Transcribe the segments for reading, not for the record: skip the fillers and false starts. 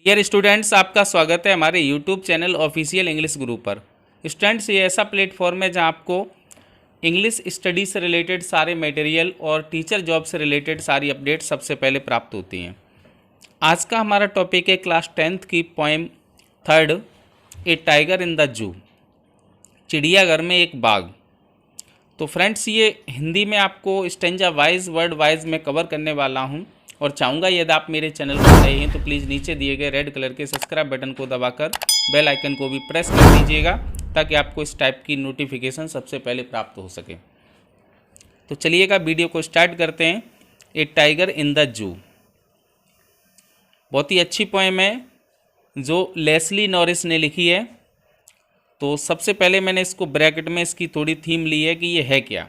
Dear students, आपका स्वागत है हमारे YouTube channel official English group पर। स्टूडेंट्स, ये ऐसा प्लेटफॉर्म है जहां आपको इंग्लिश स्टडी से रिलेटेड सारे मटेरियल और टीचर जॉब से रिलेटेड सारी अपडेट सबसे पहले प्राप्त होती हैं। आज का हमारा टॉपिक है क्लास 10th की poem third, A tiger in the zoo, चिड़ियाघर में एक बाघ। तो फ्रेंड्स, ये हिंदी में आपको स्टेंजा वाइज वर्ड वाइज में कवर करने वाला हूँ और चाहूँगा यदि आप मेरे चैनल पर नए हैं तो प्लीज़ नीचे दिए गए रेड कलर के सब्सक्राइब बटन को दबाकर बेल आइकन को भी प्रेस कर दीजिएगा ताकि आपको इस टाइप की नोटिफिकेशन सबसे पहले प्राप्त हो सके। तो चलिएगा वीडियो को स्टार्ट करते हैं। ए टाइगर इन द जू बहुत ही अच्छी पोएम है जो लेस्ली नॉरिस ने लिखी है। तो सबसे पहले मैंने इसको ब्रैकेट में इसकी थोड़ी थीम ली है कि ये है क्या।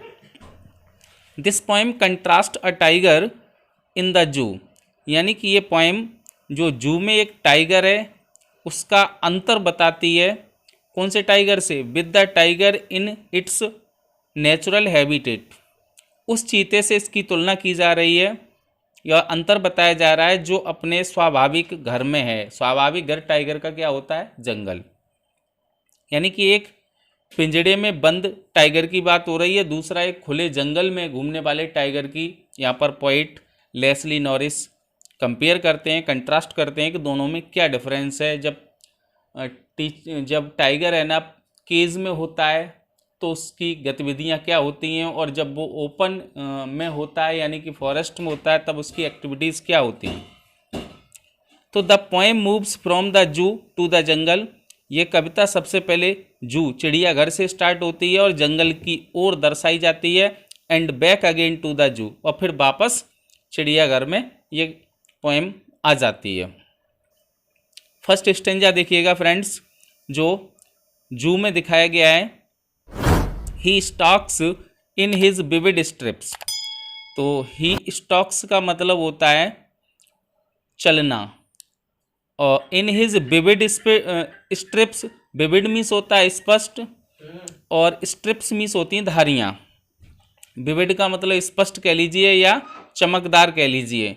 This poem contrast a tiger in the zoo, यानी कि ये पोएम जो जू में एक टाइगर है उसका अंतर बताती है। कौन से टाइगर से? With the tiger in its natural habitat, उस चीते से इसकी तुलना की जा रही है या अंतर बताया जा रहा है जो अपने स्वाभाविक घर में है। स्वाभाविक घर टाइगर का क्या होता है? जंगल। यानी कि एक पिंजड़े में बंद टाइगर की बात हो रही है, दूसरा एक खुले जंगल में घूमने वाले टाइगर की यहाँ पर पोइट लेस्ली नॉरिस कंपेयर करते हैं, कंट्रास्ट करते हैं कि दोनों में क्या डिफरेंस है। जब टाइगर है ना केज में होता है तो उसकी गतिविधियाँ क्या होती हैं, और जब वो ओपन में होता है यानी कि फॉरेस्ट में होता है तब उसकी एक्टिविटीज़ क्या होती हैं। तो the poem moves from the zoo to the jungle, ये कविता सबसे पहले जू चिड़ियाघर से स्टार्ट होती है और जंगल की ओर दर्शाई जाती है, and back again to the zoo, और फिर वापस चिड़ियाघर में ये पोएम आ जाती है। फर्स्ट स्टेंजा देखिएगा फ्रेंड्स, जो जू में दिखाया गया है। He stalks in his vivid stripes, तो ही स्टॉक्स का मतलब होता है चलना, और in his vivid stripes, vivid means होता है स्पष्ट और स्ट्रिप्स मीन्स होती हैं धारियाँ। विविड का मतलब स्पष्ट कह लीजिए या चमकदार कह लीजिए।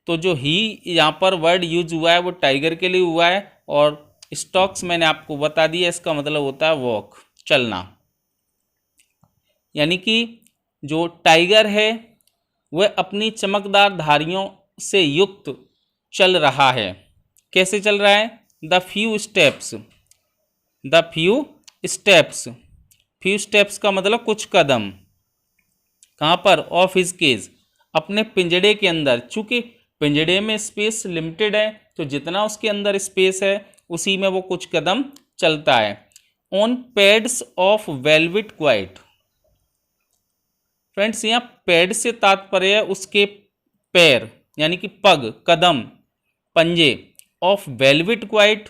तो जो ही यहाँ पर वर्ड यूज हुआ है वो टाइगर के लिए हुआ है, और स्टॉक्स मैंने आपको बता दिया इसका मतलब होता है वॉक, चलना। यानी कि जो टाइगर है वह अपनी चमकदार धारियों से युक्त चल रहा है। कैसे चल रहा है? The few steps, the few steps, few steps का मतलब कुछ कदम। कहाँ पर? ऑफ हिज केज, अपने पिंजड़े के अंदर। चूंकि पिंजड़े में स्पेस लिमिटेड है तो जितना उसके अंदर स्पेस है उसी में वो कुछ कदम चलता है। On pads of velvet quite, friends यहाँ पैड से तात्पर्य है उसके पैर यानी कि पग, कदम, पंजे। ऑफ वेलवेट क्वाइट,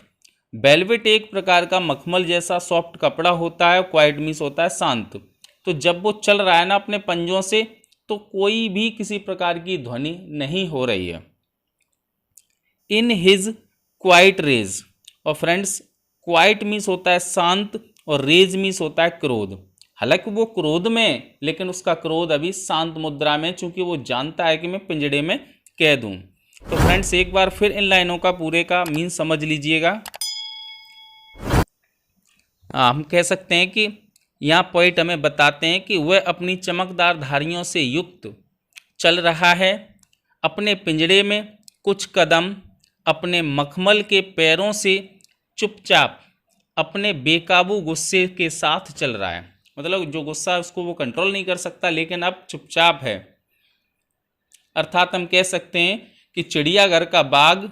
वेलवेट एक प्रकार का मखमल जैसा सॉफ्ट कपड़ा होता है, क्वाइट मीन्स होता है शांत। तो जब वो चल रहा है ना अपने पंजों से तो कोई भी किसी प्रकार की ध्वनि नहीं हो रही है। इन हिज क्वाइट रेज, और फ्रेंड्स क्वाइट मीन्स होता है शांत और रेज मीन्स होता है क्रोध। हालांकि वो क्रोध में, लेकिन उसका क्रोध अभी शांत मुद्रा में, चूंकि वो जानता है कि मैं पिंजड़े में कैद हूं। तो फ्रेंड्स एक बार फिर इन लाइनों का पूरे का मीन समझ लीजिएगा। हम कह सकते हैं कि यहाँ पोइट हमें बताते हैं कि वह अपनी चमकदार धारियों से युक्त चल रहा है, अपने पिंजड़े में कुछ कदम, अपने मखमल के पैरों से चुपचाप, अपने बेकाबू गुस्से के साथ चल रहा है। मतलब जो गुस्सा है उसको वो कंट्रोल नहीं कर सकता लेकिन अब चुपचाप है। अर्थात हम कह सकते हैं कि चिड़ियाघर का बाघ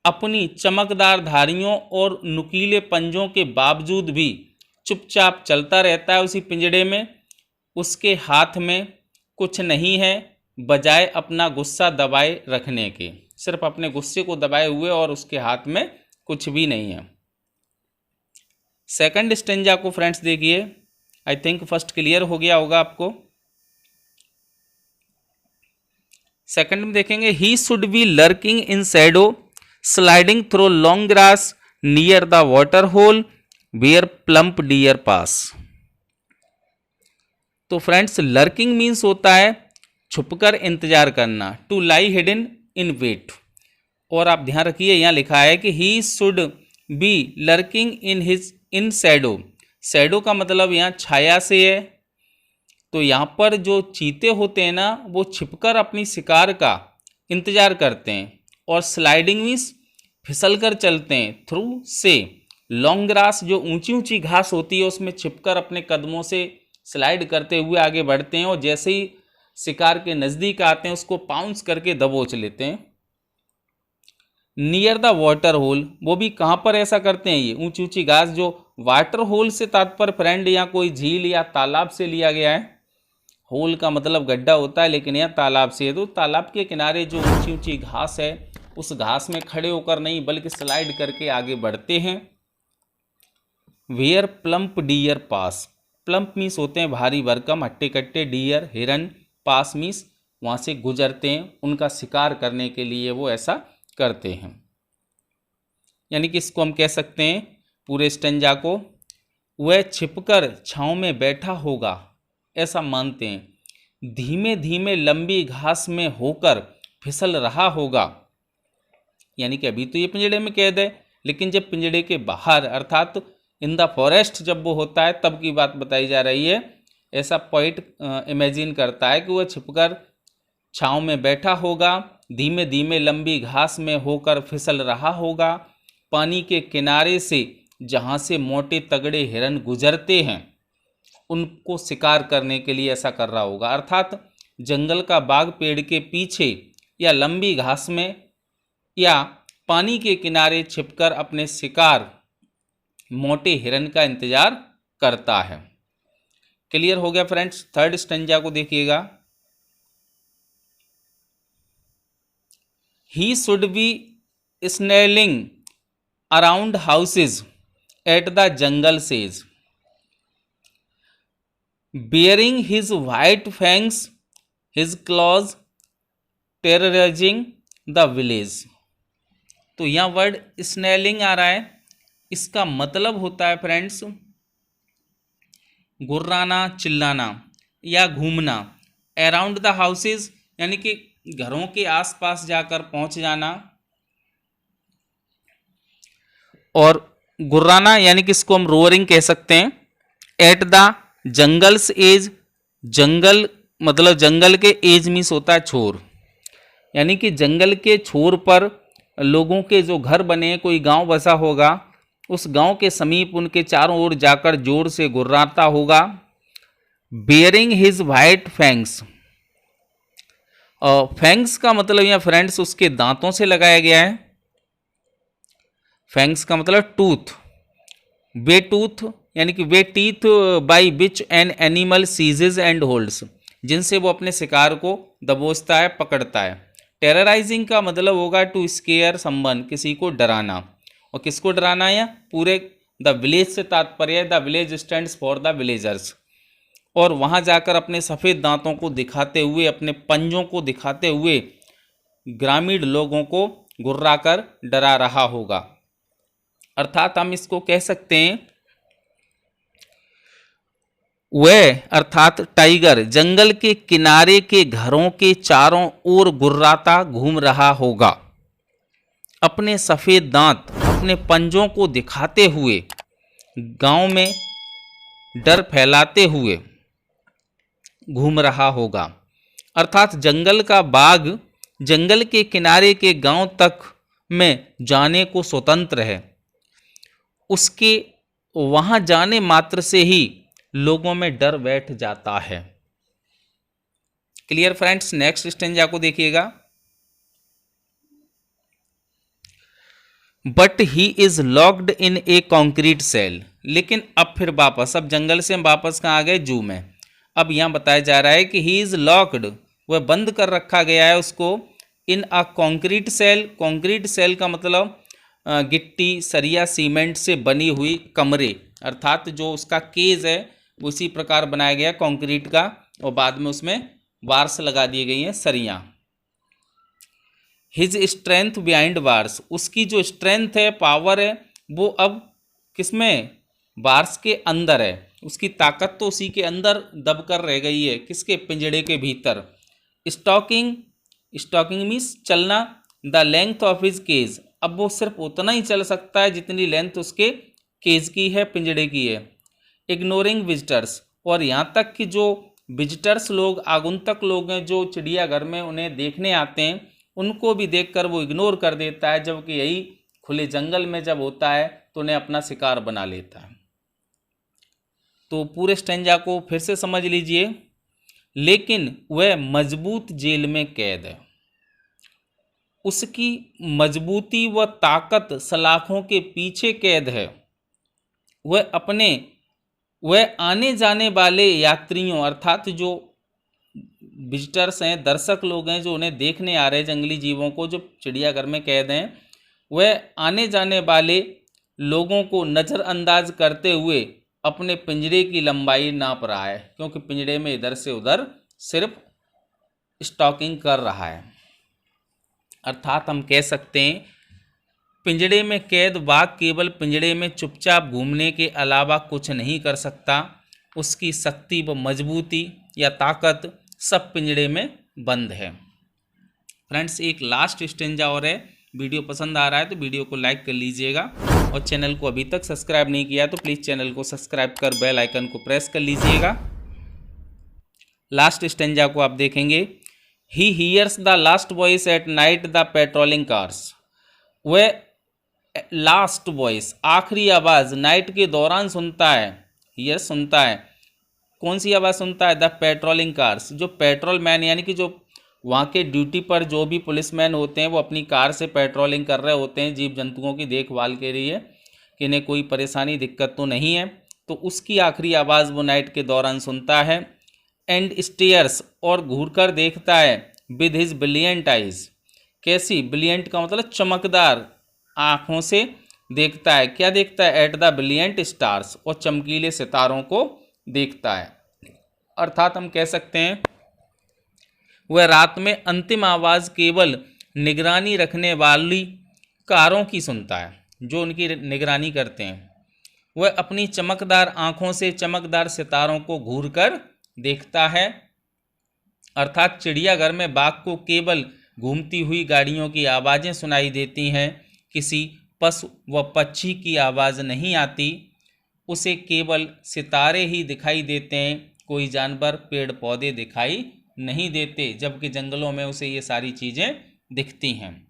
अपनी चमकदार धारियों और नुकीले पंजों के बावजूद भी चुपचाप चलता रहता है उसी पिंजड़े में। उसके हाथ में कुछ नहीं है बजाय अपना गुस्सा दबाए रखने के, सिर्फ अपने गुस्से को दबाए हुए, और उसके हाथ में कुछ भी नहीं है। सेकंड स्टेंजा को फ्रेंड्स देखिए, आई थिंक फर्स्ट क्लियर हो गया होगा आपको। सेकंड में देखेंगे, he should be lurking in shadow sliding through long grass near the water hole where plump deer pass. तो फ्रेंड्स लर्किंग मीन्स होता है छुपकर इंतजार करना, to lie hidden in wait, और आप ध्यान रखिए यहाँ लिखा है कि he should be lurking in shadow. Shadow का मतलब यहाँ छाया से है। तो यहाँ पर जो चीते होते हैं ना वो छिपकर अपनी शिकार का इंतजार करते हैं। और स्लाइडिंग मीन्स फिसल कर चलते हैं। थ्रू से लॉन्ग ग्रास जो ऊंची ऊंची घास होती है उसमें छिपकर अपने कदमों से स्लाइड करते हुए आगे बढ़ते हैं और जैसे ही शिकार के नज़दीक आते हैं उसको पाउंस करके दबोच लेते हैं। नियर द वाटर होल, वो भी कहाँ पर ऐसा करते हैं, ये ऊंची ऊंची घास। जो वाटर होल से तात्पर्य फ्रेंड या कोई झील या तालाब से लिया गया है। होल का मतलब गड्ढा होता है लेकिन यह तालाब से है। तो तालाब के किनारे जो ऊंची ऊंची घास है उस घास में खड़े होकर नहीं बल्कि स्लाइड करके आगे बढ़ते हैं। Where plump deer pass, plump means होते हैं भारी भरकम हट्टे कट्टे, डियर हिरन, पास मीन्स वहाँ से गुजरते हैं, उनका शिकार करने के लिए वो ऐसा करते हैं। यानी कि इसको हम कह सकते हैं पूरे स्टेंजा को, वह छिपकर छाँव में बैठा होगा ऐसा मानते हैं। धीमे धीमे लंबी घास में होकर फिसल रहा होगा, यानी कि अभी तो ये पिंजड़े में कैद है लेकिन जब पिंजड़े के बाहर अर्थात इन द फॉरेस्ट जब वो होता है तब की बात बताई जा रही है। ऐसा पॉइंट इमेजिन करता है कि वह छिपकर छाँव में बैठा होगा, धीमे धीमे लंबी घास में होकर फिसल रहा होगा, पानी के किनारे से जहाँ से मोटे तगड़े हिरन गुजरते हैं उनको शिकार करने के लिए ऐसा कर रहा होगा। अर्थात जंगल का बाग पेड़ के पीछे या लंबी घास में या पानी के किनारे छिपकर अपने शिकार मोटे हिरन का इंतजार करता है। क्लियर हो गया फ्रेंड्स। थर्ड स्टेंजा को देखिएगा। He should be snarling around houses at the jungle edge, bearing his white fangs, his claws terrorizing the village। तो यहाँ वर्ड स्नेलिंग आ रहा है, इसका मतलब होता है फ्रेंड्स गुर्राना, चिल्लाना या घूमना। अराउंड द हाउसेज यानी कि घरों के आसपास जाकर पहुंच जाना, और गुर्राना यानी कि इसको हम रोअरिंग कह सकते हैं। एट द जंगल्स एज, जंगल मतलब जंगल के एज मीन्स होता है छोर, यानी कि जंगल के छोर पर लोगों के जो घर बने, कोई गांव बसा होगा, उस गांव के समीप उनके चारों ओर जाकर जोर से गुर्राता होगा। Bearing his white fangs, fangs का मतलब यहाँ फ्रेंड्स उसके दांतों से लगाया गया है। फैंग्स का मतलब टूथ, वे टूथ यानी कि वे teeth by which an animal seizes and holds, जिनसे वो अपने शिकार को दबोचता है, पकड़ता है। टेरराइजिंग का मतलब होगा टू स्केयर समवन, किसी को डराना। और किसको डराना है? पूरे द विलेज से तात्पर्य the village stands for the villagers. और वहाँ जाकर अपने सफ़ेद दांतों को दिखाते हुए, अपने पंजों को दिखाते हुए ग्रामीण लोगों को गुर्रा कर डरा रहा होगा। अर्थात हम इसको कह सकते हैं वह अर्थात टाइगर जंगल के किनारे के घरों के चारों ओर गुर्राता घूम रहा होगा, अपने सफ़ेद दांत अपने पंजों को दिखाते हुए गांव में डर फैलाते हुए घूम रहा होगा। अर्थात जंगल का बाग जंगल के किनारे के गांव तक में जाने को स्वतंत्र है, उसके वहां जाने मात्र से ही लोगों में डर बैठ जाता है। Clear friends. नेक्स्ट स्टेंजा को देखिएगा। But he is locked in a concrete cell, लेकिन अब फिर वापस, अब जंगल से हम वापस कहाँ आ गए? जू में। अब यहाँ बताया जा रहा है कि ही इज लॉक्ड, वह बंद कर रखा गया है उसको, in a concrete cell. Concrete cell का मतलब गिट्टी, सरिया, सीमेंट से बनी हुई कमरे, अर्थात जो उसका केज है उसी प्रकार बनाया गया कंक्रीट का, और बाद में उसमें बार्स लगा दी गई हैं, सरियाँ। हिज स्ट्रेंथ बिहाइंड बार्स, उसकी जो स्ट्रेंथ है, पावर है, वो अब किसमें? बार्स के अंदर है। उसकी ताकत तो उसी के अंदर दब कर रह गई है, किसके? पिंजड़े के भीतर। स्टॉकिंग, स्टॉकिंग मीन्स चलना, the length of his cage, अब वो सिर्फ उतना ही चल सकता है जितनी लेंथ उसके केज की है, पिंजड़े की है। इग्नोरिंग विजिटर्स, और यहाँ तक कि जो विजिटर्स लोग, आगंतुक लोग हैं जो चिड़ियाघर में उन्हें देखने आते हैं, उनको भी देखकर वो इग्नोर कर देता है, जबकि यही खुले जंगल में जब होता है तो उन्हें अपना शिकार बना लेता है। तो पूरे स्टेंजा को फिर से समझ लीजिए। लेकिन वह मजबूत जेल में कैद है, उसकी मजबूती व ताकत सलाखों के पीछे कैद है। वह आने जाने वाले यात्रियों, अर्थात जो विजिटर्स हैं, दर्शक लोग हैं जो उन्हें देखने आ रहे हैं, जंगली जीवों को जो चिड़ियाघर में कैद हैं, वह आने जाने वाले लोगों को नज़रअंदाज करते हुए अपने पिंजरे की लंबाई नाप रहा है, क्योंकि पिंजरे में इधर से उधर सिर्फ स्टॉकिंग कर रहा है। अर्थात हम कह सकते हैं पिंजड़े में कैद बाघ केवल पिंजड़े में चुपचाप घूमने के अलावा कुछ नहीं कर सकता, उसकी शक्ति व मजबूती या ताकत सब पिंजड़े में बंद है। फ्रेंड्स, एक लास्ट स्टेंजा और है। वीडियो पसंद आ रहा है तो वीडियो को लाइक कर लीजिएगा, और चैनल को अभी तक सब्सक्राइब नहीं किया तो प्लीज़ चैनल को सब्सक्राइब कर बेल आइकन को प्रेस कर लीजिएगा। लास्ट स्टेंजा को आप देखेंगे। He hears the last voice at night the patrolling cars, वह लास्ट वॉइस, आखिरी आवाज़ नाइट के दौरान सुनता है। हियर सुनता है, कौन सी आवाज़ सुनता है? द पेट्रोलिंग कार्स, जो पेट्रोल मैन यानी कि जो वहाँ के ड्यूटी पर जो भी पुलिसमैन होते हैं वो अपनी कार से पेट्रोलिंग कर रहे होते हैं जीव जंतुओं की देखभाल के लिए कि इन्हें कोई परेशानी दिक्कत तो नहीं है, तो उसकी आखिरी आवाज़ वो नाइट के दौरान सुनता है। एंड स्टेयर्स, और घूरकर देखता है। विद हिज ब्रिलियंट आइज, कैसी? ब्रिलियंट का मतलब चमकदार आँखों से देखता है। क्या देखता है? एट द ब्रिलियंट स्टार्स, और चमकीले सितारों को देखता है। अर्थात हम कह सकते हैं वह रात में अंतिम आवाज़ केवल निगरानी रखने वाली कारों की सुनता है, जो उनकी निगरानी करते हैं। वह अपनी चमकदार आँखों से चमकदार सितारों को घूरकर देखता है। अर्थात चिड़ियाघर में बाघ को केवल घूमती हुई गाड़ियों की आवाज़ें सुनाई देती हैं, किसी पशु व पक्षी की आवाज़ नहीं आती, उसे केवल सितारे ही दिखाई देते हैं, कोई जानवर पेड़ पौधे दिखाई नहीं देते, जबकि जंगलों में उसे ये सारी चीज़ें दिखती हैं।